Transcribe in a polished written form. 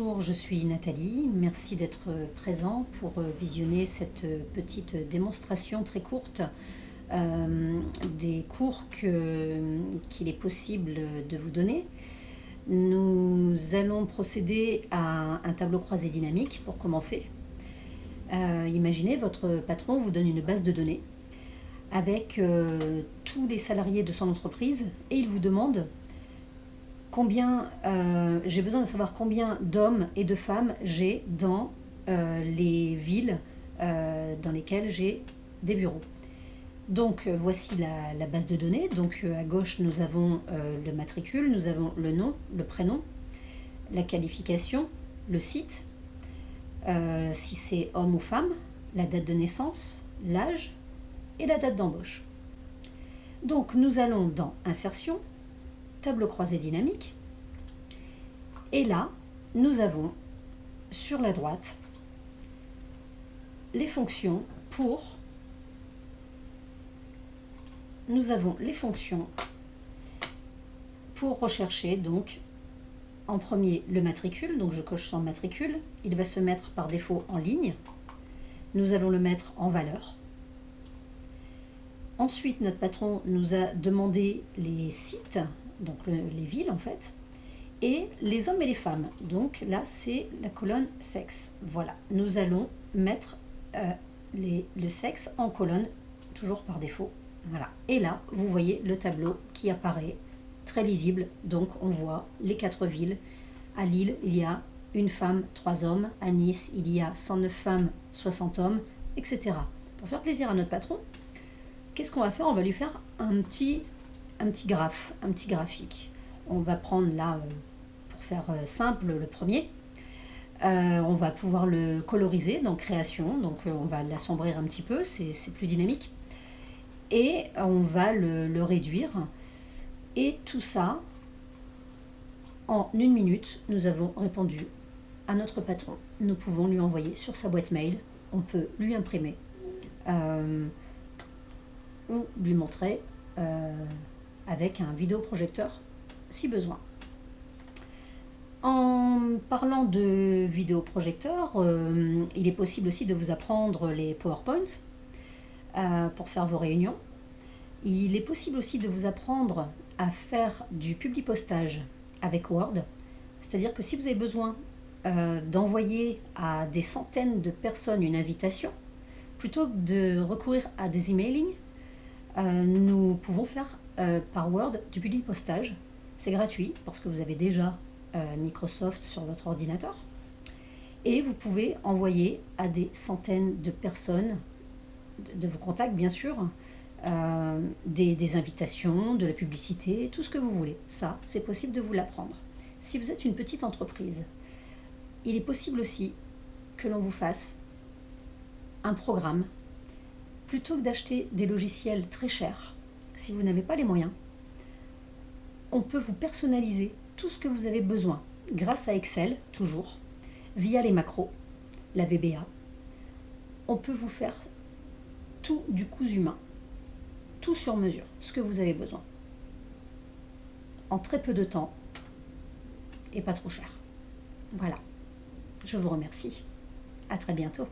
Bonjour, je suis Nathalie. Merci d'être présent pour visionner cette petite démonstration très courte des cours qu'il est possible de vous donner. Nous allons procéder à un tableau croisé dynamique pour commencer. Imaginez, votre patron vous donne une base de données avec tous les salariés de son entreprise et il vous demande j'ai besoin de savoir combien d'hommes et de femmes j'ai dans les villes dans lesquelles j'ai des bureaux. Donc voici la base de données. Donc à gauche nous avons le matricule, nous avons le nom, le prénom, la qualification, le site, si c'est homme ou femme, la date de naissance, l'âge et la date d'embauche. Donc nous allons dans Insertion, tableau croisé dynamique, et là nous avons sur la droite les fonctions pour rechercher. Donc en premier le matricule, donc je coche son matricule, il va se mettre par défaut en ligne, nous allons le mettre en valeur. Ensuite, notre patron nous a demandé les sites, donc les villes en fait, et les hommes et les femmes. Donc là, c'est la colonne sexe. Voilà, nous allons mettre le sexe en colonne, toujours par défaut. Voilà, et là, vous voyez le tableau qui apparaît, très lisible. Donc on voit les 4 villes. À Lille, il y a une femme, 3 hommes. À Nice, il y a 109 femmes, 60 hommes, etc. Pour faire plaisir à notre patron, qu'est-ce qu'on va faire? On va lui faire un petit graphique. On va prendre là, pour faire simple, le premier. On va pouvoir le coloriser dans création, donc on va l'assombrir un petit peu, c'est plus dynamique. Et on va le réduire. Et tout ça, en 1 minute, nous avons répondu à notre patron. Nous pouvons lui envoyer sur sa boîte mail, on peut lui imprimer. Ou lui montrer avec un vidéoprojecteur si besoin. En parlant de vidéoprojecteur, il est possible aussi de vous apprendre les PowerPoint pour faire vos réunions. Il est possible aussi de vous apprendre à faire du publipostage avec Word, c'est-à-dire que si vous avez besoin d'envoyer à des centaines de personnes une invitation, plutôt que de recourir à des emailing, nous pouvons faire par Word du publipostage. C'est gratuit parce que vous avez déjà Microsoft sur votre ordinateur. Et vous pouvez envoyer à des centaines de personnes, de vos contacts bien sûr, des invitations, de la publicité, tout ce que vous voulez. Ça, c'est possible de vous l'apprendre. Si vous êtes une petite entreprise, il est possible aussi que l'on vous fasse un programme. Plutôt que d'acheter des logiciels très chers, si vous n'avez pas les moyens, on peut vous personnaliser tout ce que vous avez besoin grâce à Excel, toujours, via les macros, la VBA. On peut vous faire tout du cousu main, tout sur mesure, ce que vous avez besoin, en très peu de temps et pas trop cher. Voilà, je vous remercie. À très bientôt.